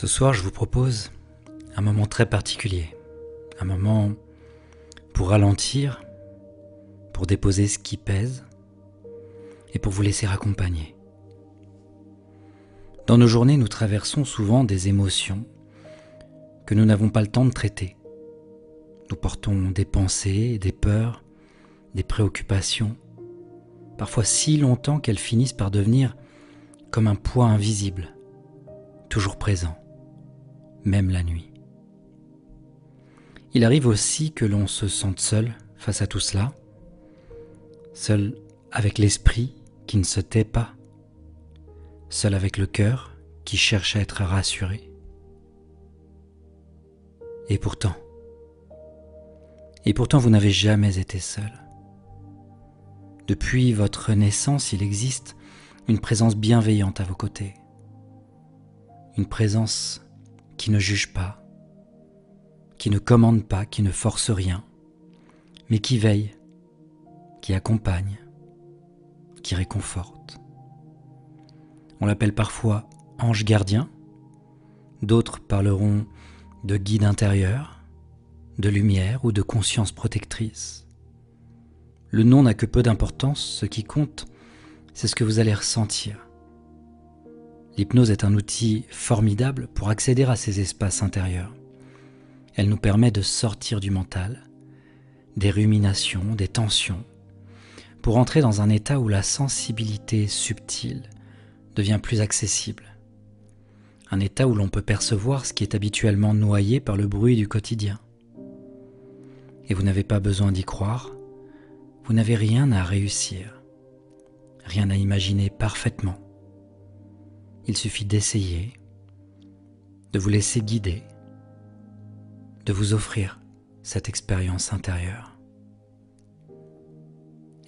Ce soir, je vous propose un moment très particulier, un moment pour ralentir, pour déposer ce qui pèse et pour vous laisser accompagner. Dans nos journées, nous traversons souvent des émotions que nous n'avons pas le temps de traiter. Nous portons des pensées, des peurs, des préoccupations, parfois si longtemps qu'elles finissent par devenir comme un poids invisible, toujours présent, même la nuit. Il arrive aussi que l'on se sente seul face à tout cela, seul avec l'esprit qui ne se tait pas, seul avec le cœur qui cherche à être rassuré. Et pourtant, vous n'avez jamais été seul. Depuis votre naissance, il existe une présence bienveillante à vos côtés. Une présence qui ne juge pas, qui ne commande pas, qui ne force rien, mais qui veille, qui accompagne, qui réconforte. On l'appelle parfois ange gardien, d'autres parleront de guide intérieur, de lumière ou de conscience protectrice. Le nom n'a que peu d'importance, ce qui compte, c'est ce que vous allez ressentir. L'hypnose est un outil formidable pour accéder à ces espaces intérieurs. Elle nous permet de sortir du mental, des ruminations, des tensions, pour entrer dans un état où la sensibilité subtile devient plus accessible. Un état où l'on peut percevoir ce qui est habituellement noyé par le bruit du quotidien. Et vous n'avez pas besoin d'y croire, vous n'avez rien à réussir, rien à imaginer parfaitement. Il suffit d'essayer, de vous laisser guider, de vous offrir cette expérience intérieure.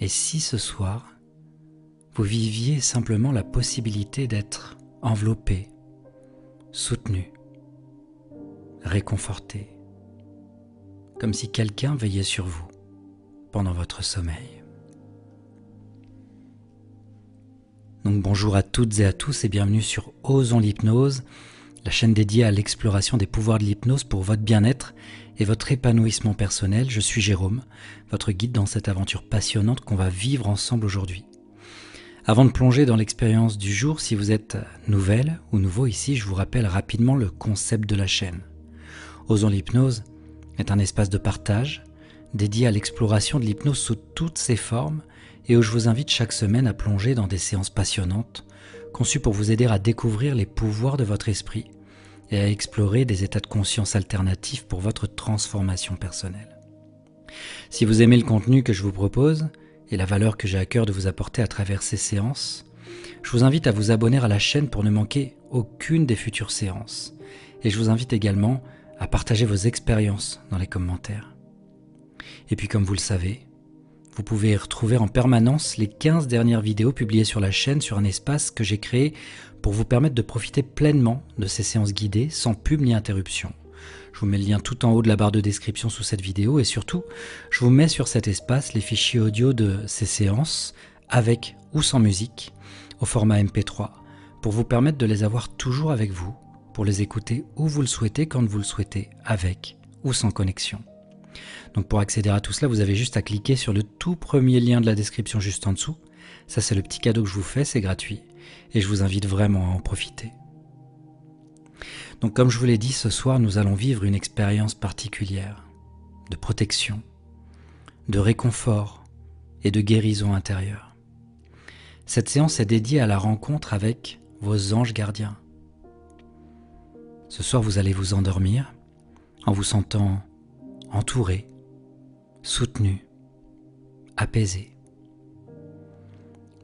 Et si ce soir, vous viviez simplement la possibilité d'être enveloppé, soutenu, réconforté, comme si quelqu'un veillait sur vous pendant votre sommeil. Donc bonjour à toutes et à tous et bienvenue sur Osons l'hypnose, la chaîne dédiée à l'exploration des pouvoirs de l'hypnose pour votre bien-être et votre épanouissement personnel. Je suis Jérôme, votre guide dans cette aventure passionnante qu'on va vivre ensemble aujourd'hui. Avant de plonger dans l'expérience du jour, si vous êtes nouvelle ou nouveau ici, je vous rappelle rapidement le concept de la chaîne. Osons l'hypnose est un espace de partage dédié à l'exploration de l'hypnose sous toutes ses formes et où je vous invite chaque semaine à plonger dans des séances passionnantes conçues pour vous aider à découvrir les pouvoirs de votre esprit et à explorer des états de conscience alternatifs pour votre transformation personnelle. Si vous aimez le contenu que je vous propose et la valeur que j'ai à cœur de vous apporter à travers ces séances, je vous invite à vous abonner à la chaîne pour ne manquer aucune des futures séances. Et je vous invite également à partager vos expériences dans les commentaires. Et puis comme vous le savez, vous pouvez retrouver en permanence les 15 dernières vidéos publiées sur la chaîne sur un espace que j'ai créé pour vous permettre de profiter pleinement de ces séances guidées sans pub ni interruption. Je vous mets le lien tout en haut de la barre de description sous cette vidéo et surtout, je vous mets sur cet espace les fichiers audio de ces séances avec ou sans musique au format MP3 pour vous permettre de les avoir toujours avec vous, pour les écouter où vous le souhaitez, quand vous le souhaitez, avec ou sans connexion. Donc pour accéder à tout cela, vous avez juste à cliquer sur le tout premier lien de la description juste en dessous. Ça c'est le petit cadeau que je vous fais, c'est gratuit et je vous invite vraiment à en profiter. Donc comme je vous l'ai dit, ce soir nous allons vivre une expérience particulière de protection, de réconfort et de guérison intérieure. Cette séance est dédiée à la rencontre avec vos anges gardiens. Ce soir vous allez vous endormir en vous sentant entouré, soutenu, apaisé.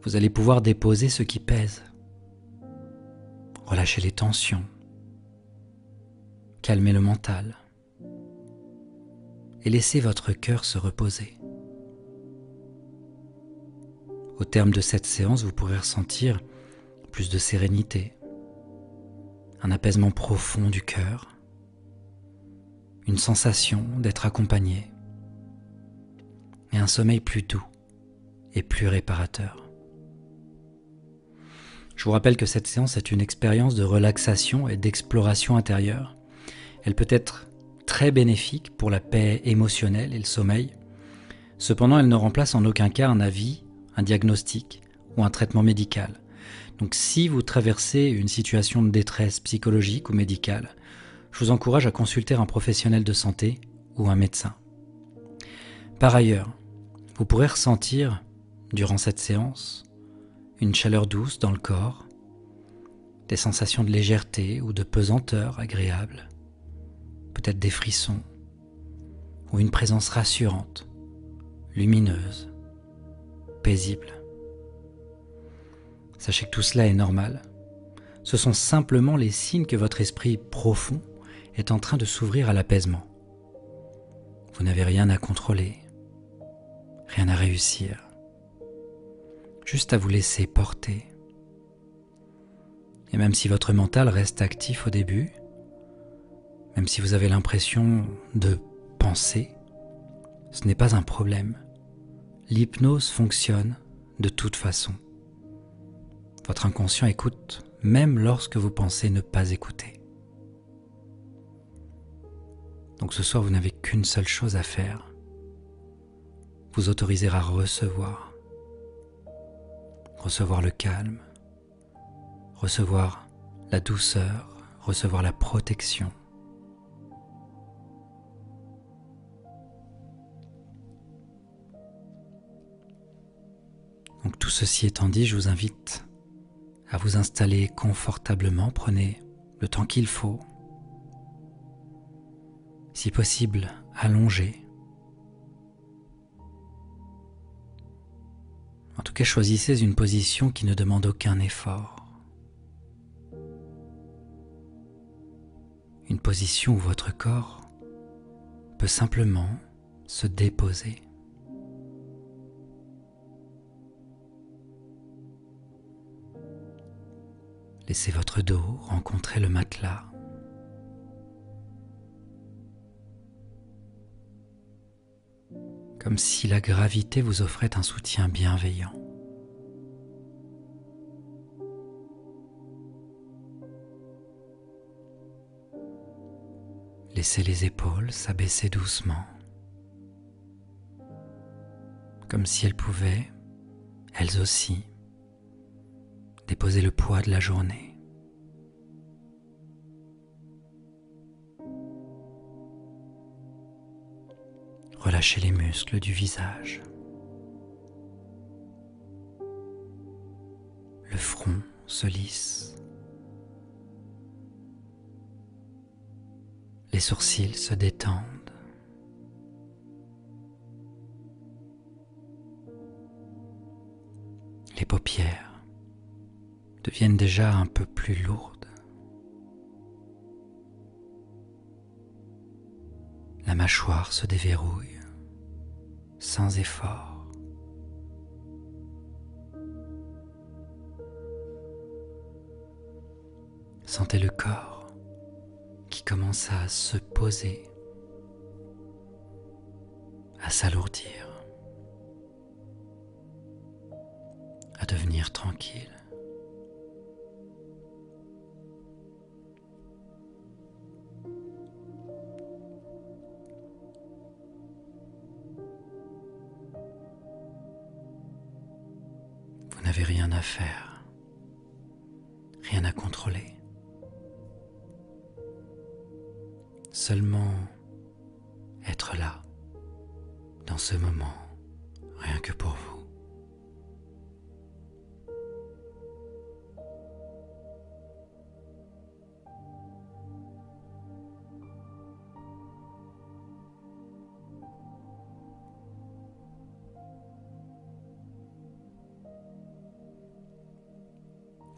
Vous allez pouvoir déposer ce qui pèse, relâcher les tensions, calmer le mental et laisser votre cœur se reposer. Au terme de cette séance, vous pourrez ressentir plus de sérénité, un apaisement profond du cœur, une sensation d'être accompagné et un sommeil plus doux et plus réparateur. Je vous rappelle que cette séance est une expérience de relaxation et d'exploration intérieure. Elle peut être très bénéfique pour la paix émotionnelle et le sommeil. Cependant, elle ne remplace en aucun cas un avis, un diagnostic ou un traitement médical. Donc si vous traversez une situation de détresse psychologique ou médicale, je vous encourage à consulter un professionnel de santé ou un médecin. Par ailleurs, vous pourrez ressentir, durant cette séance, une chaleur douce dans le corps, des sensations de légèreté ou de pesanteur agréables, peut-être des frissons, ou une présence rassurante, lumineuse, paisible. Sachez que tout cela est normal. Ce sont simplement les signes que votre esprit profond est en train de s'ouvrir à l'apaisement. Vous n'avez rien à contrôler, rien à réussir, juste à vous laisser porter. Et même si votre mental reste actif au début, même si vous avez l'impression de penser, ce n'est pas un problème. L'hypnose fonctionne de toute façon. Votre inconscient écoute même lorsque vous pensez ne pas écouter. Donc ce soir, vous n'avez qu'une seule chose à faire. Vous autoriser à recevoir. Recevoir le calme. Recevoir la douceur. Recevoir la protection. Donc tout ceci étant dit, je vous invite à vous installer confortablement. Prenez le temps qu'il faut. Si possible, allongez. En tout cas, choisissez une position qui ne demande aucun effort. Une position où votre corps peut simplement se déposer. Laissez votre dos rencontrer le matelas. Comme si la gravité vous offrait un soutien bienveillant. Laissez les épaules s'abaisser doucement, comme si elles pouvaient, elles aussi, déposer le poids de la journée. Relâchez les muscles du visage. Le front se lisse. Les sourcils se détendent. Les paupières deviennent déjà un peu plus lourdes. La mâchoire se déverrouille sans effort. Sentez le corps qui commence à se poser, à s'alourdir, à devenir tranquille. Vous n'avez rien à faire, rien à contrôler. Seulement être là, dans ce moment, rien que pour vous.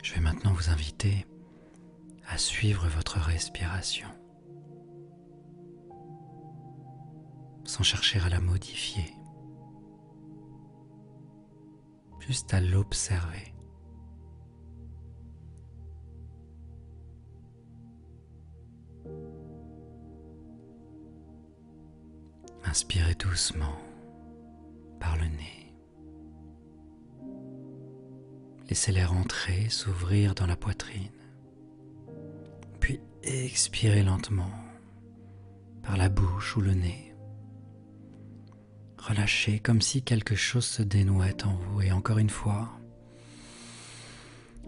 Je vais maintenant vous inviter à suivre votre respiration, sans chercher à la modifier, juste à l'observer. Inspirez doucement par le nez. Laissez l'air entrer, s'ouvrir dans la poitrine. Puis expirez lentement par la bouche ou le nez. Relâchez comme si quelque chose se dénouait en vous. Et encore une fois,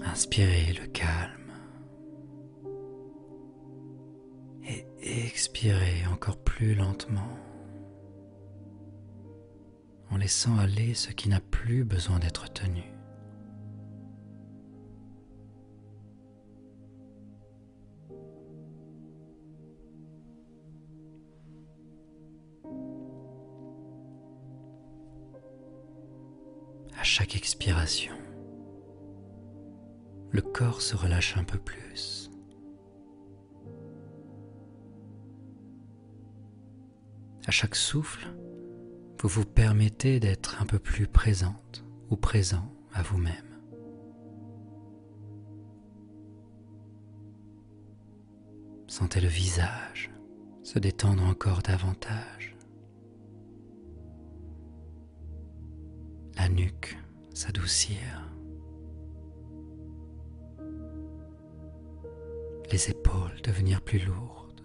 inspirez le calme. Et expirez encore plus lentement, en laissant aller ce qui n'a plus besoin d'être tenu. À chaque expiration, le corps se relâche un peu plus. À chaque souffle, vous vous permettez d'être un peu plus présente ou présent à vous-même. Sentez le visage se détendre encore davantage. La nuque s'adoucir. Les épaules devenir plus lourdes.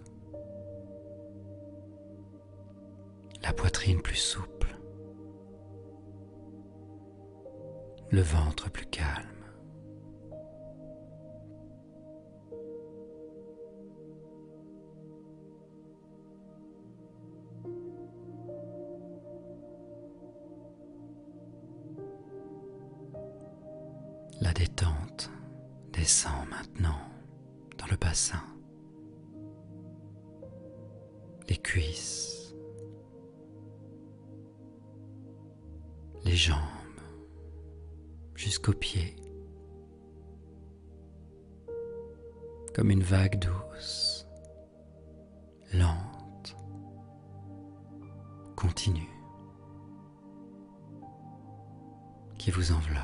La poitrine plus souple. Le ventre plus calme. La détente descend maintenant dans le bassin, les cuisses, les jambes, jusqu'aux pieds, comme une vague douce, lente, continue, qui vous enveloppe.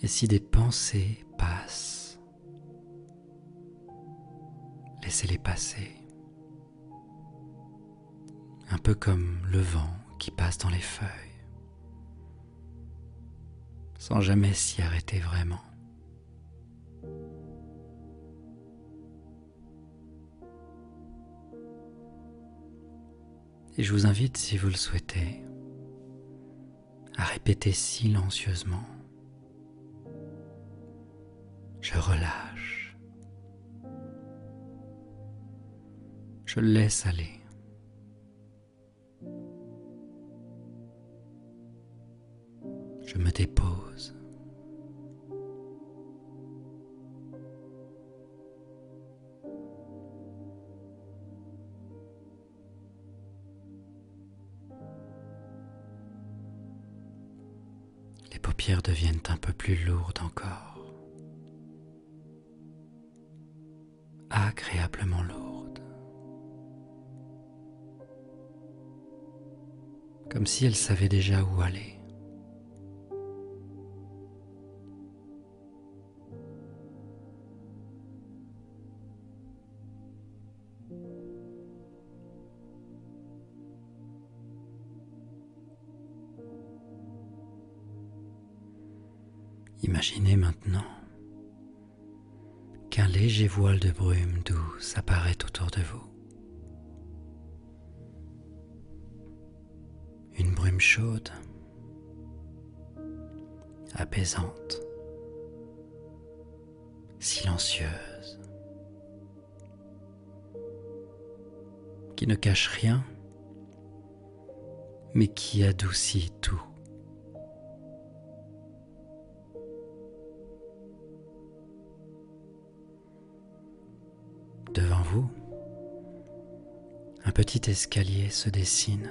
Et si des pensées passent, laissez-les passer. Un peu comme le vent qui passe dans les feuilles, sans jamais s'y arrêter vraiment. Et je vous invite, si vous le souhaitez, à répéter silencieusement. Je relâche. Je laisse aller. Je me dépose. Les paupières deviennent un peu plus lourdes encore. Agréablement lourde, comme si elle savait déjà où aller. Imaginez maintenant qu'un léger voile de brume douce apparaît autour de vous. Une brume chaude, apaisante, silencieuse, qui ne cache rien, mais qui adoucit tout. Devant vous, un petit escalier se dessine,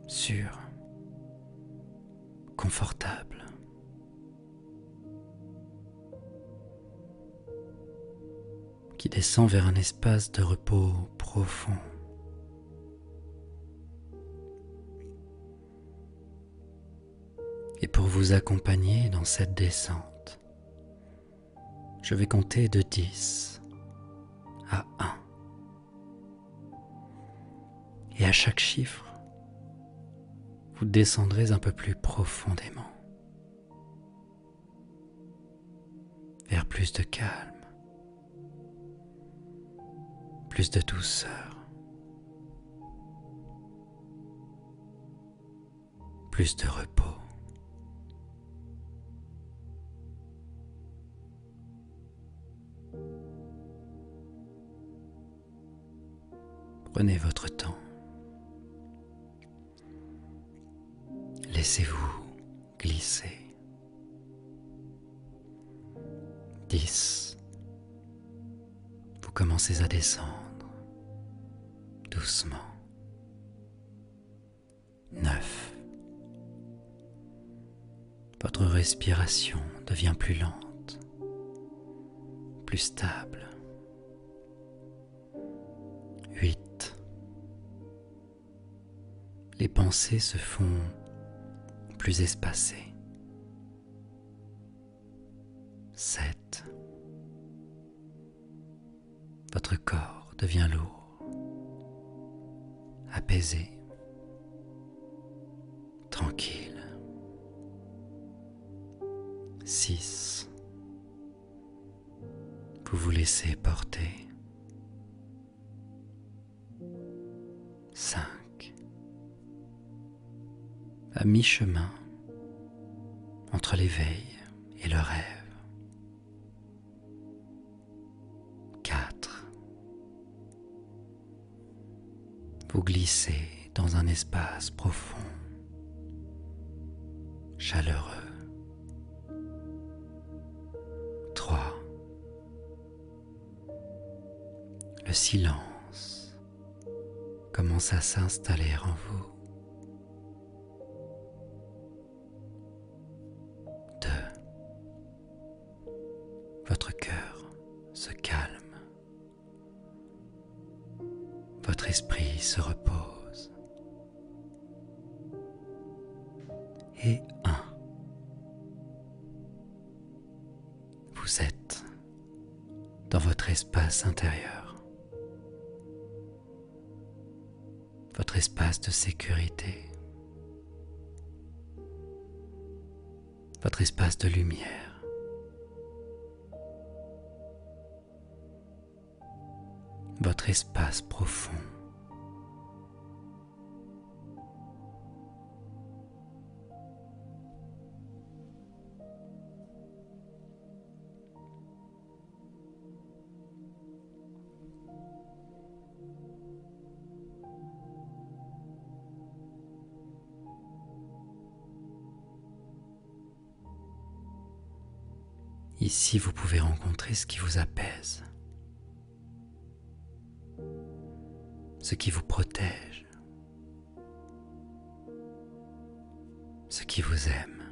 sûr, confortable. Qui descend vers un espace de repos profond. Et pour vous accompagner dans cette descente, je vais compter de 10 à 1. Et à chaque chiffre, vous descendrez un peu plus profondément, vers plus de calme, plus de douceur, plus de repos. Prenez votre temps. Laissez-vous glisser. 10. Vous commencez à descendre doucement. 9. Votre respiration devient plus lente, plus stable. 8. Les pensées se font plus espacées. 7. Votre corps devient lourd, apaisé, tranquille. 6. Vous vous laissez porter. 5. À mi-chemin entre l'éveil et le rêve. 4. Vous glissez dans un espace profond, chaleureux. 3. Le silence commence à s'installer en vous. 2. Votre cœur se calme. Votre esprit se repose. Et 1. Vous êtes dans votre espace intérieur, votre espace de sécurité, votre espace de lumière. Votre espace profond. Ici, vous pouvez rencontrer ce qui vous apaise, ce qui vous protège, ce qui vous aime.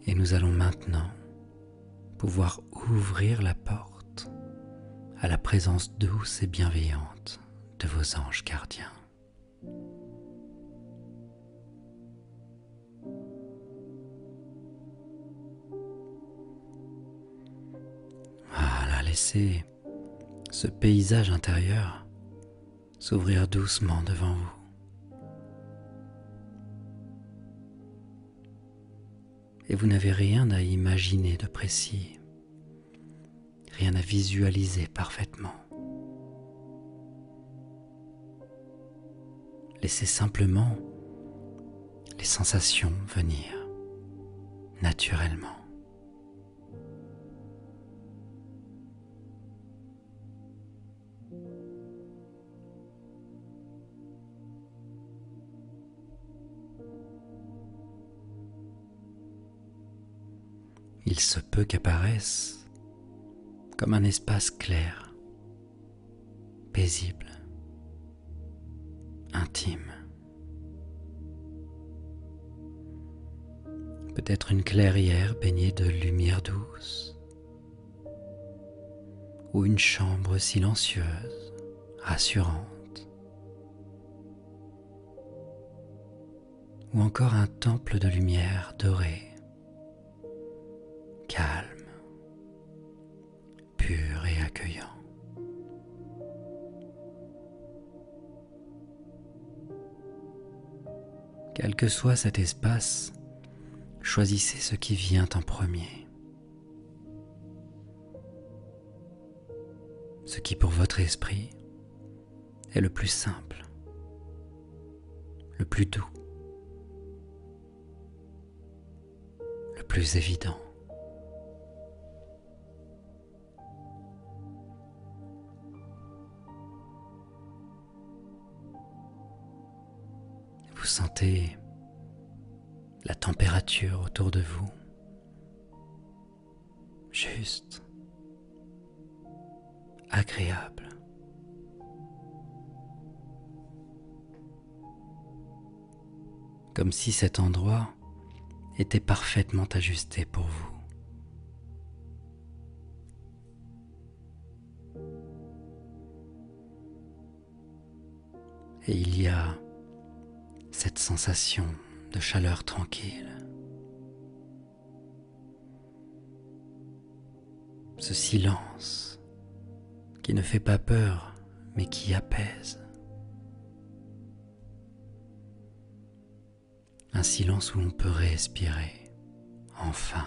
Et nous allons maintenant pouvoir ouvrir la porte à la présence douce et bienveillante de vos anges gardiens. Laissez ce paysage intérieur s'ouvrir doucement devant vous. Et vous n'avez rien à imaginer de précis, rien à visualiser parfaitement. Laissez simplement les sensations venir naturellement. Il se peut qu'apparaisse comme un espace clair, paisible, intime. Peut-être une clairière baignée de lumière douce, ou une chambre silencieuse, rassurante, ou encore un temple de lumière dorée, calme, pur et accueillant. Quel que soit cet espace, choisissez ce qui vient en premier. Ce qui pour votre esprit est le plus simple, le plus doux, le plus évident. Vous sentez la température autour de vous, juste, agréable. Comme si cet endroit était parfaitement ajusté pour vous. Et il y a cette sensation de chaleur tranquille. Ce silence qui ne fait pas peur mais qui apaise. Un silence où l'on peut respirer, enfin.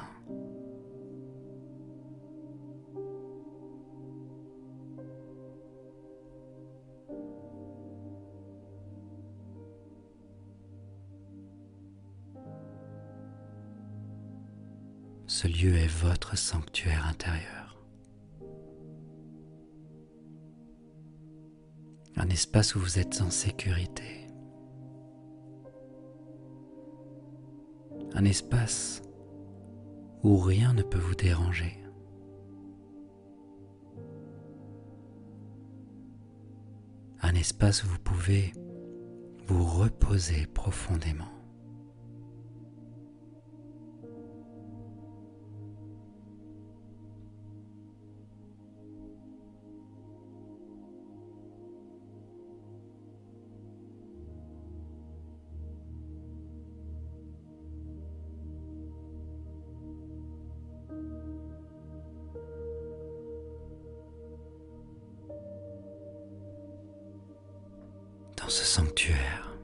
Ce lieu est votre sanctuaire intérieur. Un espace où vous êtes en sécurité. Un espace où rien ne peut vous déranger. Un espace où vous pouvez vous reposer profondément. Dans ce sanctuaire,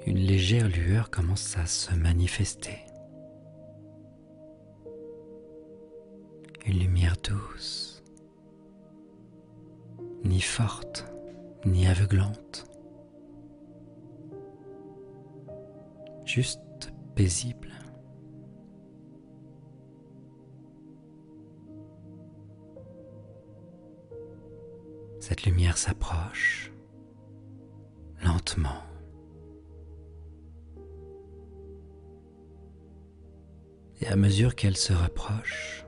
une légère lueur commence à se manifester. Une lumière douce, ni forte, ni aveuglante, juste paisible. Cette lumière s'approche lentement. Et à mesure qu'elle se rapproche,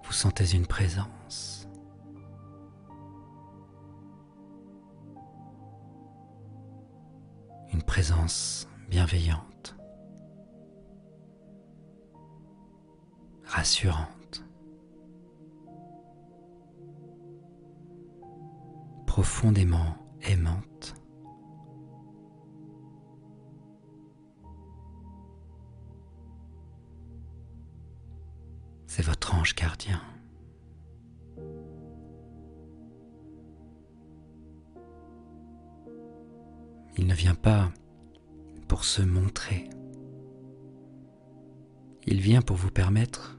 vous sentez une présence. Une présence bienveillante, rassurante, profondément aimante. C'est votre ange gardien. Il ne vient pas pour se montrer. Il vient pour vous permettre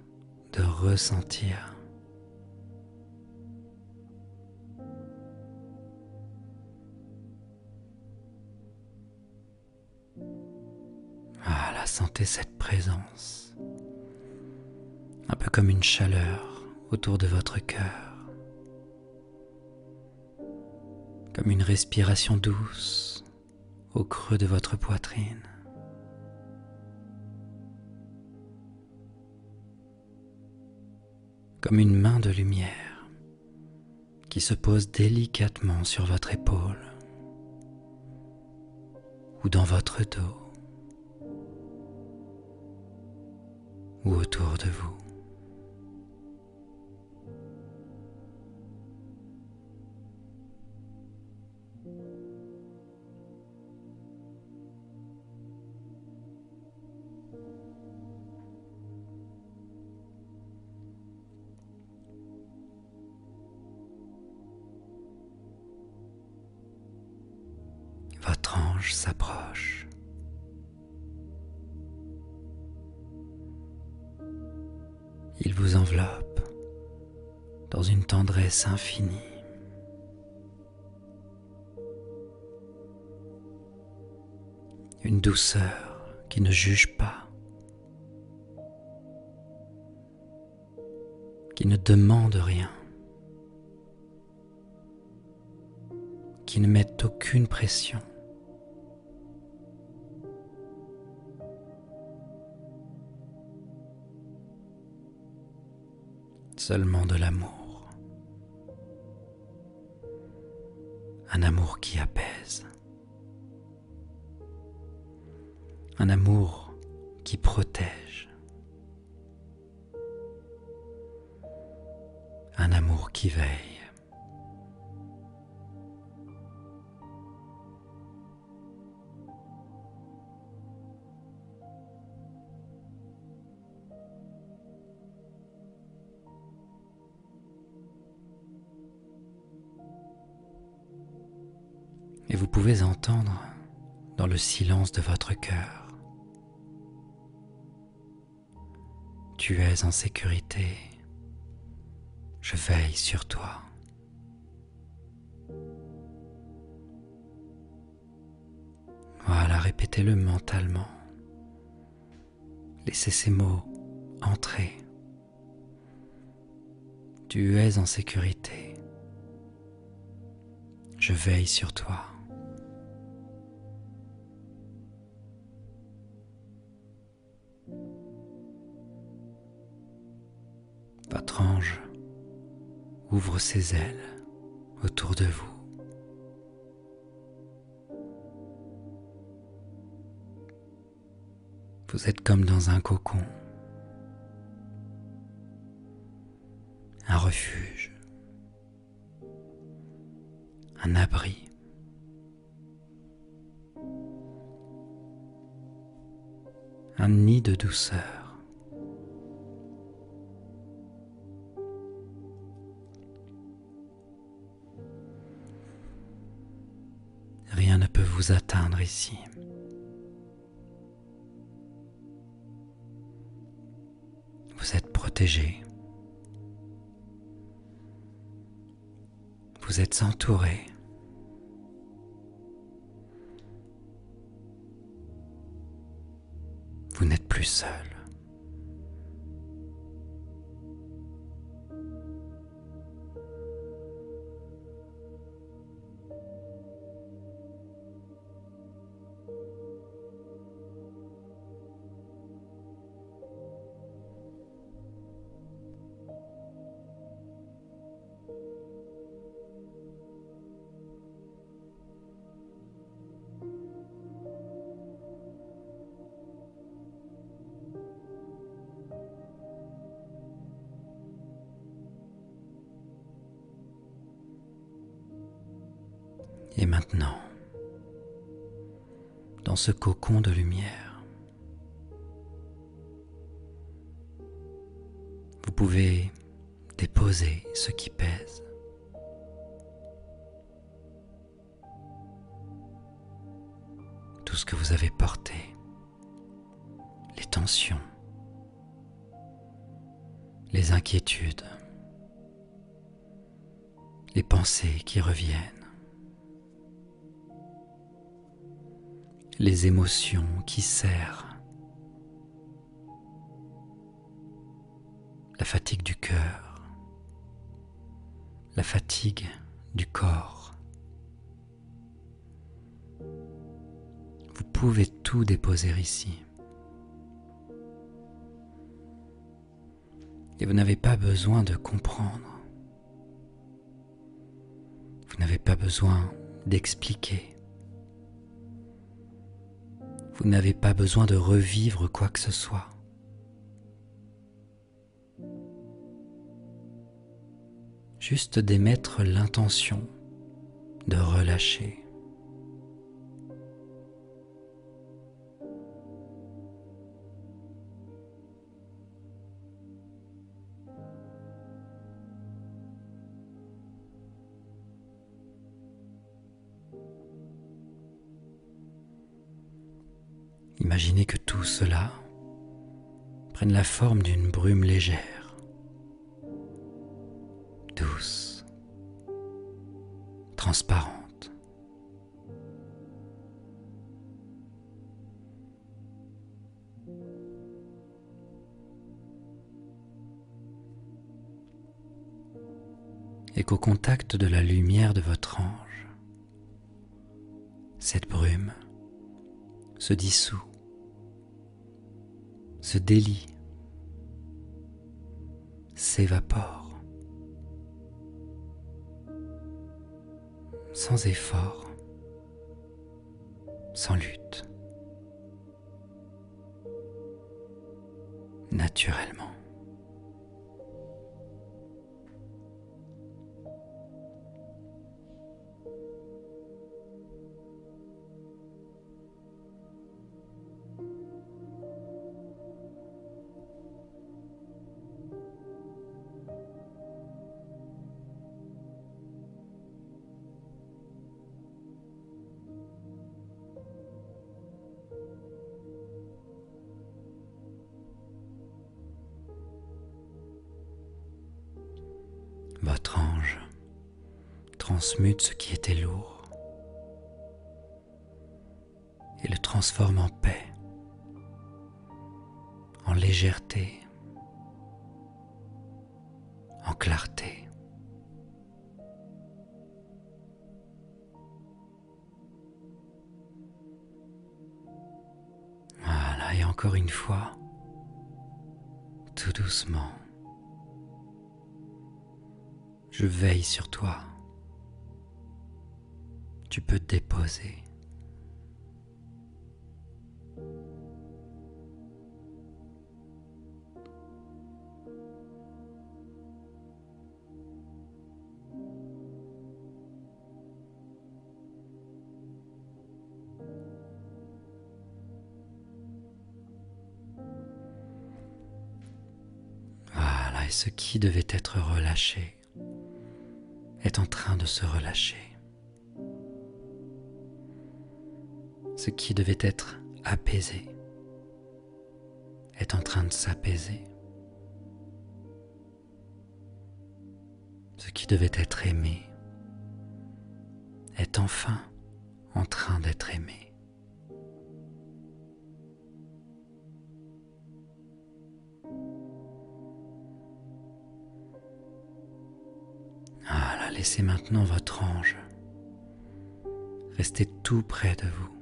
de ressentir. Voilà, sentez cette présence. Un peu comme une chaleur autour de votre cœur. Comme une respiration douce au creux de votre poitrine. Comme une main de lumière qui se pose délicatement sur votre épaule ou dans votre dos ou autour de vous. ange s'approche. Il vous enveloppe dans une tendresse infinie. Une douceur qui ne juge pas, qui ne demande rien, qui ne met aucune pression. Seulement de l'amour. Un amour qui apaise. Un amour qui protège. Un amour qui veille. Et vous pouvez entendre dans le silence de votre cœur: tu es en sécurité, je veille sur toi. Voilà, répétez-le mentalement. Laissez ces mots entrer. Tu es en sécurité, je veille sur toi. Votre ange ouvre ses ailes autour de vous. Vous êtes comme dans un cocon, un refuge, un abri. Un nid de douceur. Rien ne peut vous atteindre ici. Vous êtes protégé. Vous êtes entouré. Vous n'êtes plus seul. Et maintenant, dans ce cocon de lumière, vous pouvez déposer ce qui pèse. Tout ce que vous avez porté, les tensions, les inquiétudes, les pensées qui reviennent, les émotions qui serrent, la fatigue du cœur, la fatigue du corps. Vous pouvez tout déposer ici. Et vous n'avez pas besoin de comprendre. Vous n'avez pas besoin d'expliquer. Vous n'avez pas besoin de revivre quoi que ce soit. Juste d'émettre l'intention de relâcher. Imaginez que tout cela prenne la forme d'une brume légère, douce, transparente. Et qu'au contact de la lumière de votre ange, cette brume se dissout, se délie, s'évapore, sans effort, sans lutte, naturellement. Votre ange transmute ce qui était lourd et le transforme en paix, en légèreté, en clarté. Voilà, et encore une fois, tout doucement, je veille sur toi. Tu peux te déposer. Voilà, et ce qui devait être relâché est en train de se relâcher. Ce qui devait être apaisé est en train de s'apaiser. Ce qui devait être aimé est enfin en train d'être aimé. Voilà, laissez maintenant votre ange rester tout près de vous.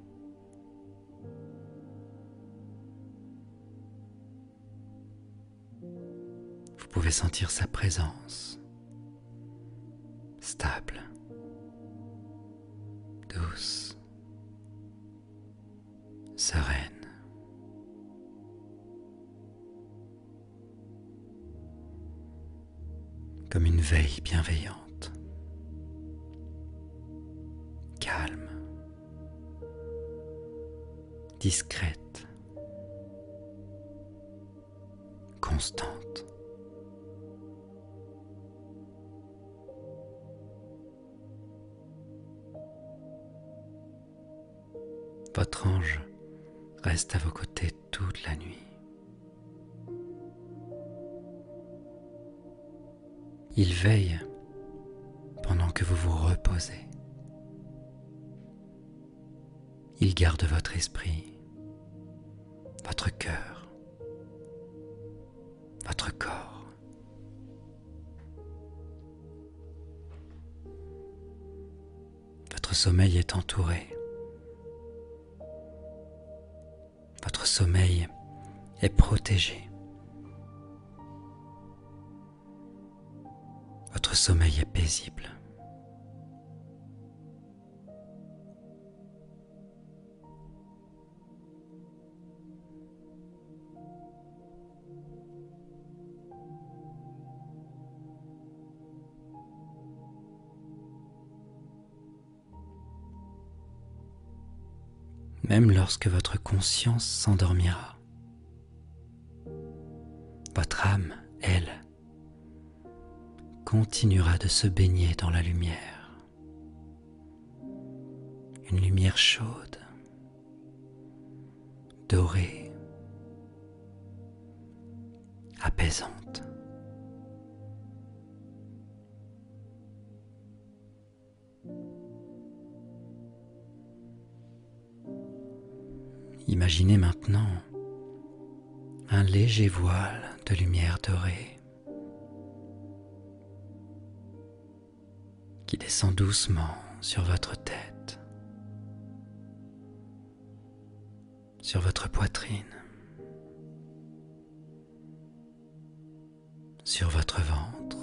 Vous pouvez sentir sa présence, stable, douce, sereine. Comme une veille bienveillante, calme, discrète, constante. Votre ange reste à vos côtés toute la nuit. Il veille pendant que vous vous reposez. Il garde votre esprit, votre cœur, votre corps. Votre sommeil est entouré. Votre sommeil est protégé. Votre sommeil est paisible. Même lorsque votre conscience s'endormira, votre âme, elle, continuera de se baigner dans la lumière. Une lumière chaude, dorée, apaisante. Imaginez maintenant un léger voile de lumière dorée qui descend doucement sur votre tête, sur votre poitrine, sur votre ventre,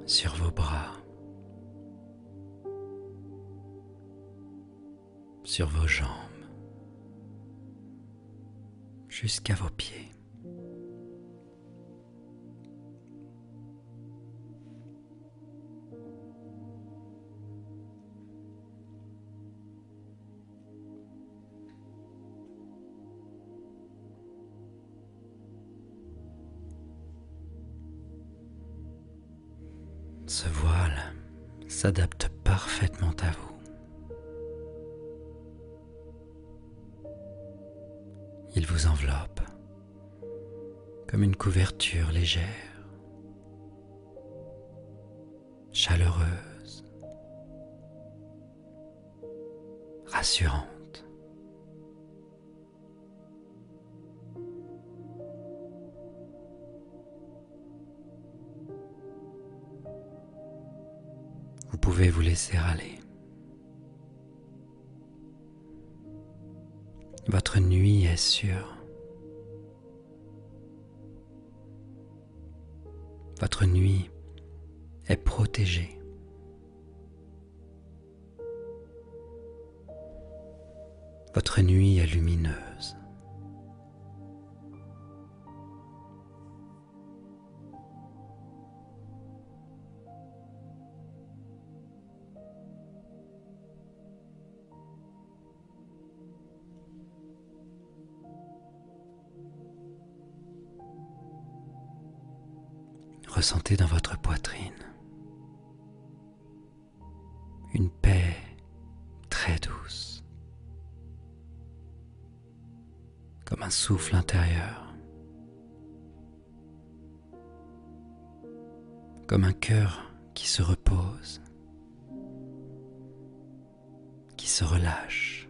sur vos bras, sur vos jambes, jusqu'à vos pieds. Ce voile s'adapte parfaitement à vous. Il vous enveloppe comme une couverture légère, chaleureuse, rassurante. Vous pouvez vous laisser aller. Votre nuit est sûre. Votre nuit est protégée. Votre nuit est lumineuse. Ressentez dans votre poitrine une paix très douce, comme un souffle intérieur, comme un cœur qui se repose, qui se relâche,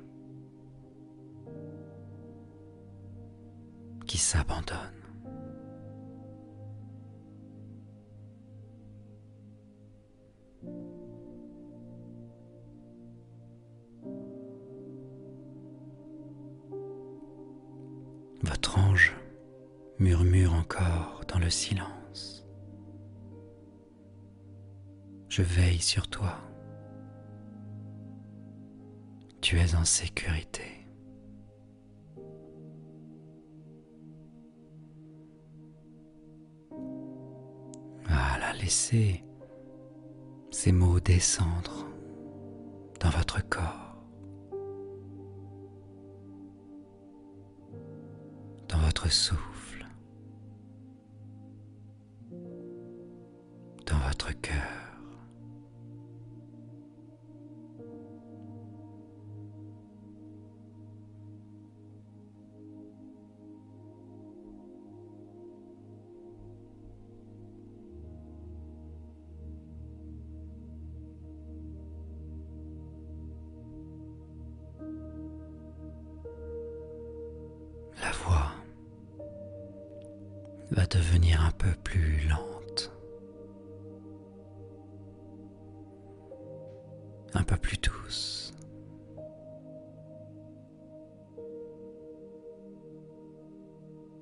qui s'abandonne. Votre ange murmure encore dans le silence. Je veille sur toi. Tu es en sécurité. Voilà, laissez ces mots descendre dans votre corps, dans votre souffle, dans votre cœur. La voix va devenir un peu plus lente, un peu plus douce.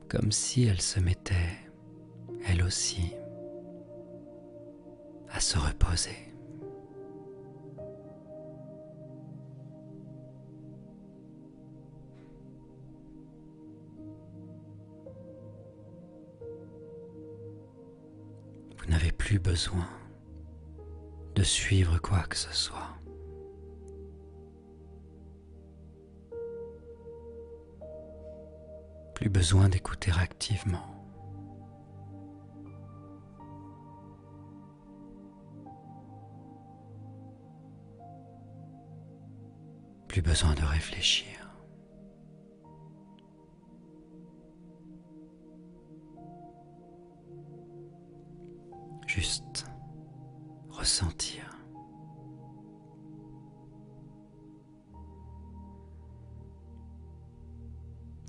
Comme si elle se mettait, elle aussi, à se reposer. Vous n'avez plus besoin de suivre quoi que ce soit. Plus besoin d'écouter activement. plus besoin de réfléchir. Juste ressentir.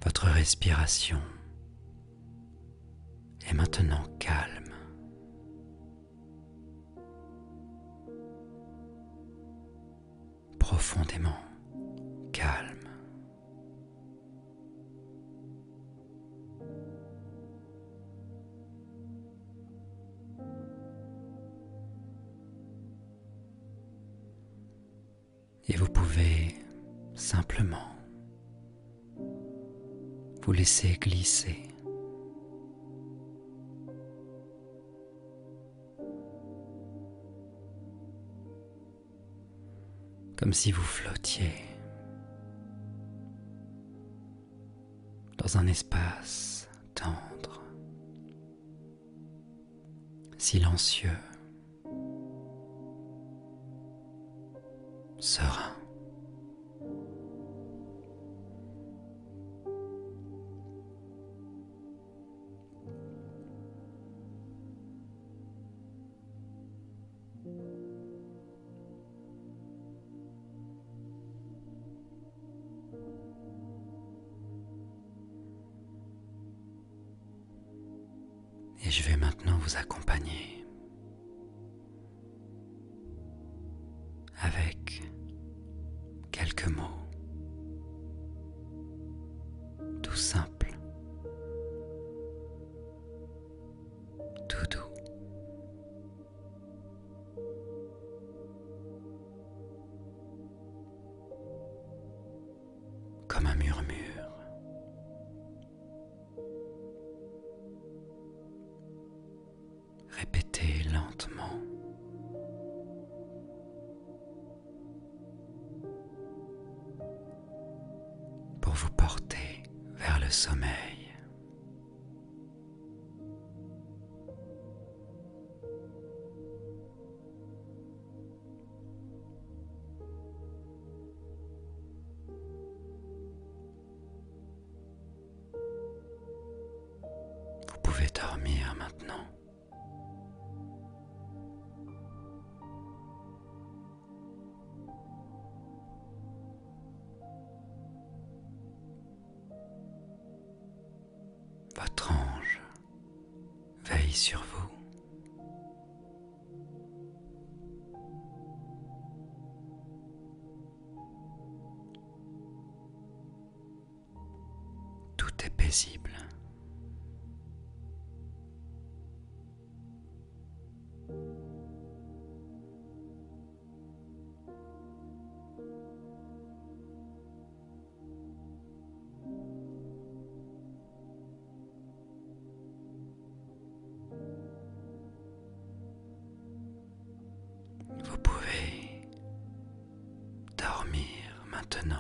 Votre respiration est maintenant calme. Profondément calme. Et vous pouvez simplement vous laisser glisser. Comme si vous flottiez dans un espace tendre, silencieux, serein. Et je vais maintenant vous accompagner avec quelques mots tout simples, tout doux. Comme un murmure. Répétez lentement. Pour vous porter vers le sommeil. Vous pouvez dormir maintenant. Votre ange veille sur vous. Tout est paisible. Vous pouvez dormir maintenant.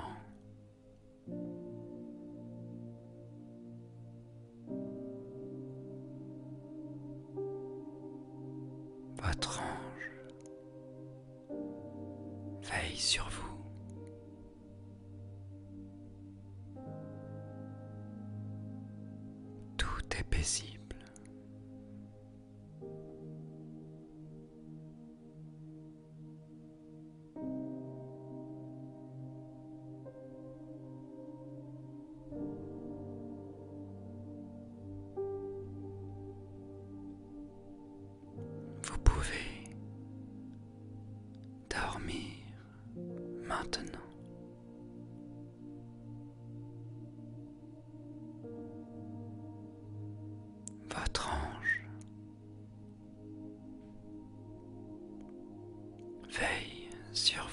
Votre ange veille sur vous. Tout est paisible. Vous pouvez dormir maintenant. Votre ange veille sur